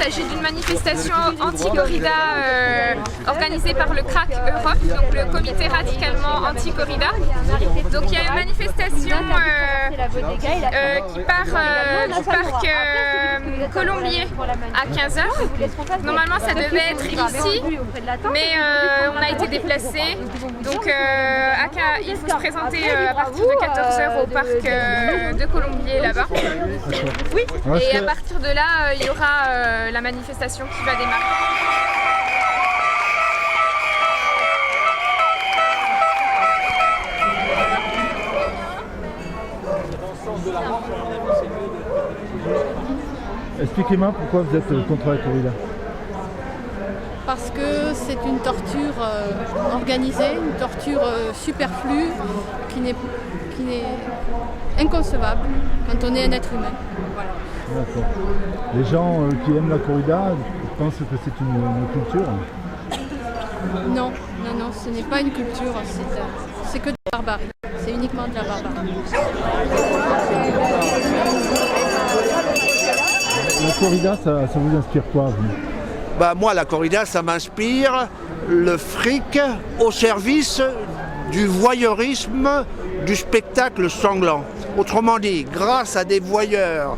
s'agit d'une manifestation anti-corrida organisée par le CRAC Europe, donc le comité radicalement anti-corrida. Donc il y a une manifestation qui part du parc Colombier à 15h. Normalement ça devait être ici, mais on a été déplacé. Donc il faut se présenter à partir de 14h au parc de Colombier là-bas. Oui. Et à partir de là, il y aura la manifestation qui va démarrer. Expliquez-moi pourquoi vous êtes contre la corrida. Parce que c'est une torture organisée, une torture superflue qui n'est inconcevable quand on est un être humain. Voilà. D'accord. Les gens qui aiment la corrida pensent que c'est une culture? Non, ce n'est pas une culture, c'est que de la barbarie. C'est uniquement de la barbarie. La corrida, ça vous inspire quoi, vous? Moi, la corrida, ça m'inspire le fric au service du voyeurisme du spectacle sanglant. Autrement dit, grâce à des voyeurs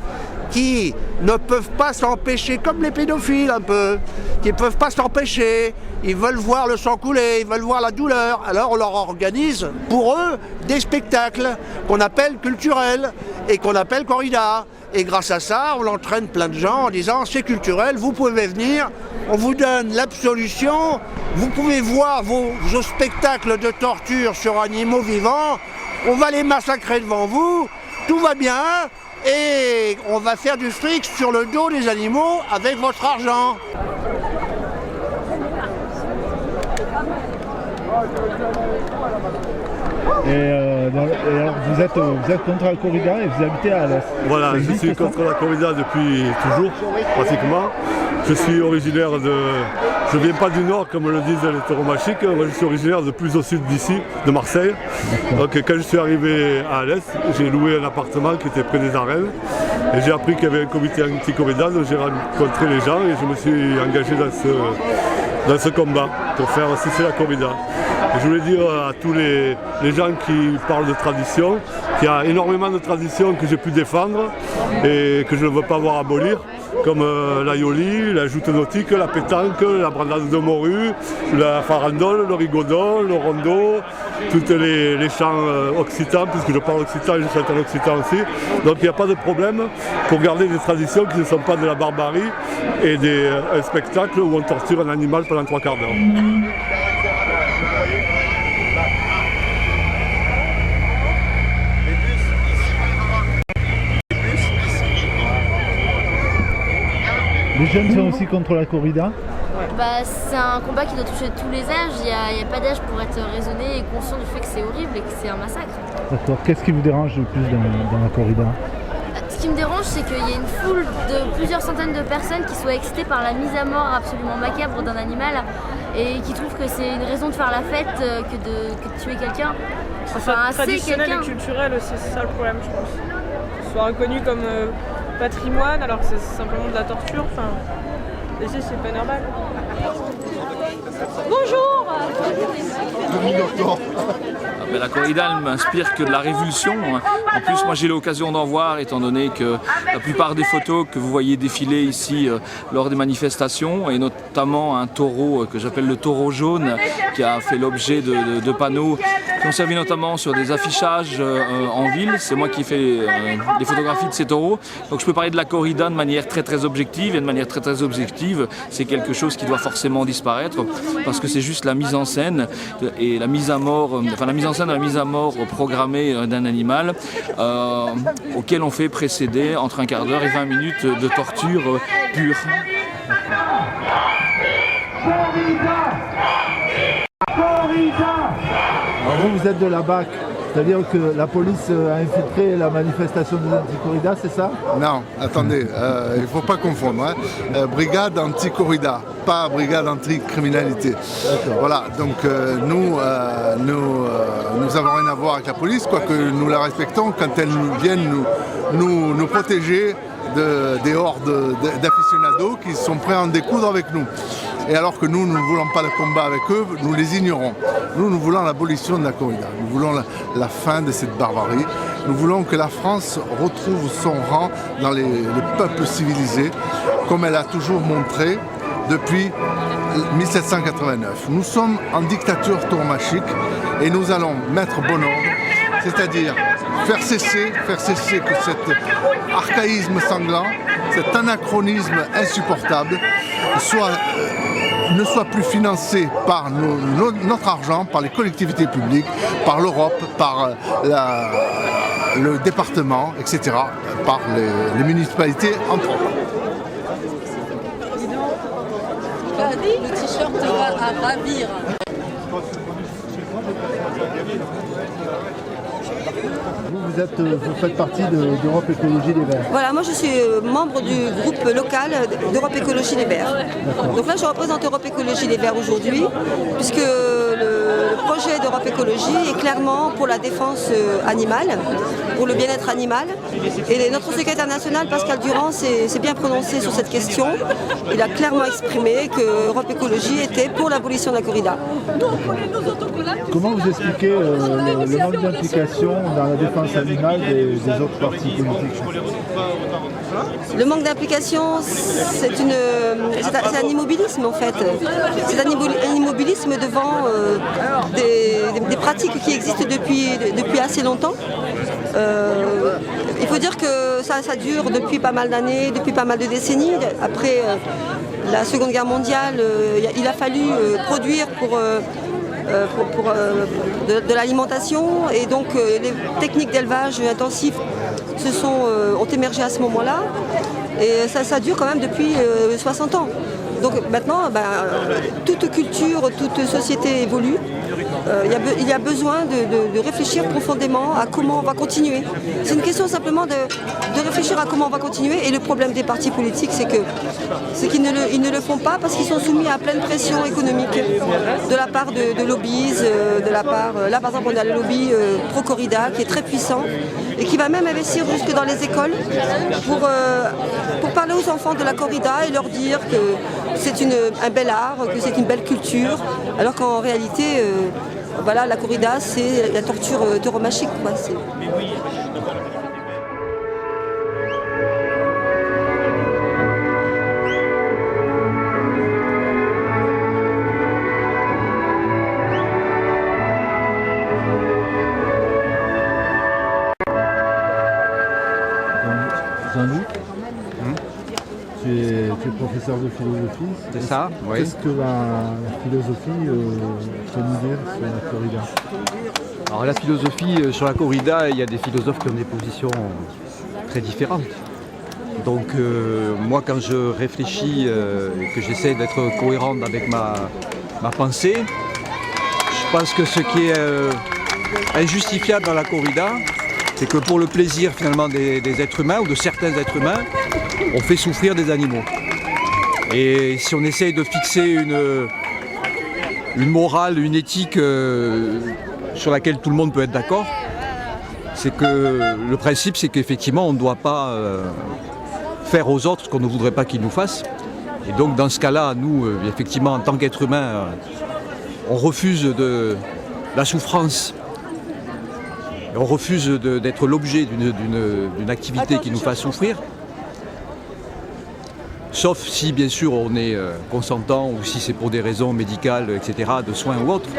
qui ne peuvent pas s'empêcher, comme les pédophiles un peu, qui ne peuvent pas s'empêcher, ils veulent voir le sang couler, ils veulent voir la douleur, alors on leur organise pour eux des spectacles qu'on appelle culturels et qu'on appelle corrida. Et grâce à ça, on entraîne plein de gens en disant c'est culturel, vous pouvez venir, on vous donne l'absolution, vous pouvez voir vos spectacles de torture sur animaux vivants, on va les massacrer devant vous, tout va bien, et on va faire du fric sur le dos des animaux avec votre argent. Et alors vous êtes contre la corrida et vous habitez à Alès. Voilà, je suis contre la corrida depuis toujours, pratiquement. Je suis originaire de... Je ne viens pas du nord comme le disent les tauromachiques, moi je suis originaire de plus au sud d'ici, de Marseille. Donc quand je suis arrivé à Alès, j'ai loué un appartement qui était près des arènes. Et j'ai appris qu'il y avait un comité anti-corrida, donc j'ai rencontré les gens et je me suis engagé dans ce combat pour faire cesser la corrida. Et je voulais dire à tous les gens qui parlent de tradition qu'il y a énormément de traditions que j'ai pu défendre et que je ne veux pas voir abolir, comme la yoli, la joute nautique, la pétanque, la brandade de morue, la farandole, le rigodon, le rondo, tous les chants occitans, puisque je parle occitan et je chante en occitan aussi. Donc il n'y a pas de problème pour garder des traditions qui ne sont pas de la barbarie et un spectacle où on torture un animal pendant 3 quarts d'heure. Les jeunes sont aussi contre la corrida? C'est un combat qui doit toucher tous les âges, il n'y a pas d'âge pour être raisonné et conscient du fait que c'est horrible et que c'est un massacre. D'accord. Qu'est-ce qui vous dérange le plus dans la corrida? Ce qui me dérange, c'est qu'il y a une foule de plusieurs centaines de personnes qui soient excitées par la mise à mort absolument macabre d'un animal et qui trouvent que c'est une raison de faire la fête que de tuer quelqu'un. Enfin, traditionnel et culturel, c'est ça le problème, je pense. Que ce soit reconnu comme patrimoine alors que c'est simplement de la torture. Et c'est pas normal. Bonjour. La corrida elle m'inspire que de la révulsion. En plus, moi j'ai l'occasion d'en voir, étant donné que la plupart des photos que vous voyez défiler ici lors des manifestations, et notamment un taureau que j'appelle le taureau jaune, qui a fait l'objet de panneaux qui ont servi notamment sur des affichages en ville. C'est moi qui ai fait les photographies de ces taureaux. Donc je peux parler de la corrida de manière très objective, et de manière très objective, c'est quelque chose qui doit forcément disparaître, parce que c'est juste la mise en scène et la mise à mort, la mise en scène de la mise à mort programmée d'un animal auquel on fait précéder entre un quart d'heure et 20 minutes de torture pure. Alors vous êtes de la BAC, c'est-à-dire que la police a infiltré la manifestation des anti-corrida, c'est ça? Non, attendez, il ne faut pas confondre. Brigade anti-corrida, pas brigade anti-criminalité. Voilà, donc nous avons rien à voir avec la police, quoique nous la respectons quand elle vient nous protéger des hordes d'aficionados qui sont prêts à en découdre avec nous. Et alors que nous ne voulons pas le combat avec eux, nous les ignorons. Nous voulons l'abolition de la corrida. Nous voulons la fin de cette barbarie. Nous voulons que la France retrouve son rang dans les peuples civilisés, comme elle a toujours montré depuis 1789. Nous sommes en dictature tauromachie et nous allons mettre bon ordre, c'est-à-dire faire cesser que cet archaïsme sanglant, cet anachronisme insupportable ne soit plus financé par notre argent, par les collectivités publiques, par l'Europe, par le département, etc., par les municipalités, entre autres. Le t-shirt va à ravir. Vous faites partie d'Europe Écologie Les Verts. Voilà, moi je suis membre du groupe local d'Europe Écologie Les Verts. Donc là je représente Europe Écologie Les Verts aujourd'hui, puisque le projet d'Europe Écologie est clairement pour la défense animale, pour le bien-être animal. Et notre secrétaire national, Pascal Durand, s'est bien prononcé sur cette question. Il a clairement exprimé que Europe Écologie était pour l'abolition de la corrida. Comment vous expliquez le manque d'implication dans la défense animale des autres partis politiques? Le manque d'implication, c'est un immobilisme en fait. C'est un immobilisme devant des pratiques qui existent depuis assez longtemps. Il faut dire que ça dure depuis pas mal d'années, depuis pas mal de décennies. Après la Seconde Guerre mondiale, il a fallu produire pour de l'alimentation, et donc les techniques d'élevage intensif ont émergé à ce moment-là, et ça dure quand même depuis 60 ans. Donc maintenant, toute culture, toute société évolue. Il y a besoin de réfléchir profondément à comment on va continuer. C'est une question simplement de réfléchir à comment on va continuer, et le problème des partis politiques, c'est qu'ils ne le font pas parce qu'ils sont soumis à pleine pression économique de la part de lobbies, là par exemple on a le lobby pro-corrida qui est très puissant et qui va même investir jusque dans les écoles pour parler aux enfants de la corrida et leur dire que c'est un bel art, que c'est une belle culture, alors qu'en réalité, voilà, la corrida, c'est la torture tauromachique, quoi. Jean-Luc, tu es professeur de philosophie. C'est ça, oui. Qu'est-ce que la philosophie peut nous dire sur la corrida? Alors la philosophie sur la corrida, il y a des philosophes qui ont des positions très différentes. Donc moi quand je réfléchis et que j'essaie d'être cohérent avec ma pensée, je pense que ce qui est injustifiable dans la corrida, c'est que pour le plaisir finalement des êtres humains ou de certains êtres humains, on fait souffrir des animaux. Et si on essaye de fixer une morale, une éthique sur laquelle tout le monde peut être d'accord, c'est que le principe c'est qu'effectivement on ne doit pas faire aux autres ce qu'on ne voudrait pas qu'ils nous fassent. Et donc dans ce cas-là, nous, effectivement, en tant qu'être humain, on refuse de la souffrance. On refuse d'être l'objet d'une activité qui nous fasse souffrir. Sauf si, bien sûr, on est consentant ou si c'est pour des raisons médicales, etc., de soins ou autres.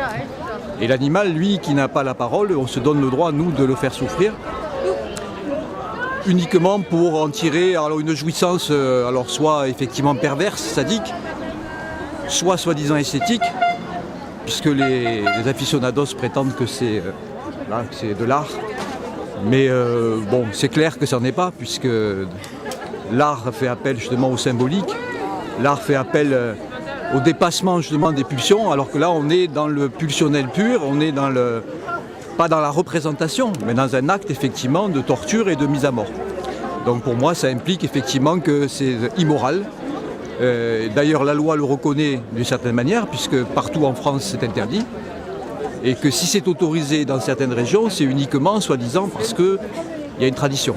Et l'animal, lui, qui n'a pas la parole, on se donne le droit, nous, de le faire souffrir. Uniquement pour en tirer une jouissance, soit effectivement perverse, sadique, soit soi-disant esthétique, puisque les aficionados prétendent que c'est de l'art. Mais bon, c'est clair que ça n'en est pas, puisque l'art fait appel justement au symbolique, l'art fait appel au dépassement justement des pulsions, alors que là on est dans le pulsionnel pur, on est pas dans la représentation, mais dans un acte effectivement de torture et de mise à mort. Donc pour moi ça implique effectivement que c'est immoral. D'ailleurs la loi le reconnaît d'une certaine manière, puisque partout en France c'est interdit. Et que si c'est autorisé dans certaines régions, c'est uniquement, soi-disant, parce qu'il y a une tradition.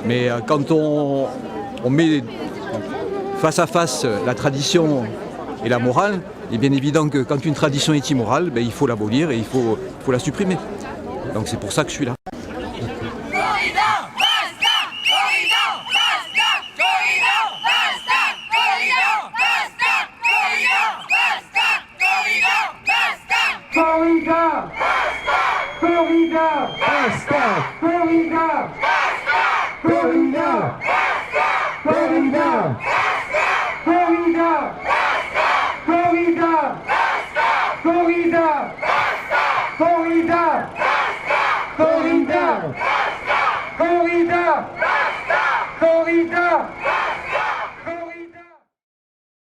Mais quand on on met face à face la tradition et la morale, il est bien évident que quand une tradition est immorale, il faut l'abolir et il faut la supprimer. Donc c'est pour ça que je suis là. Corrida! Corrida! Basta! Corrida! Corrida! Corrida! Corrida! Corrida! Corrida!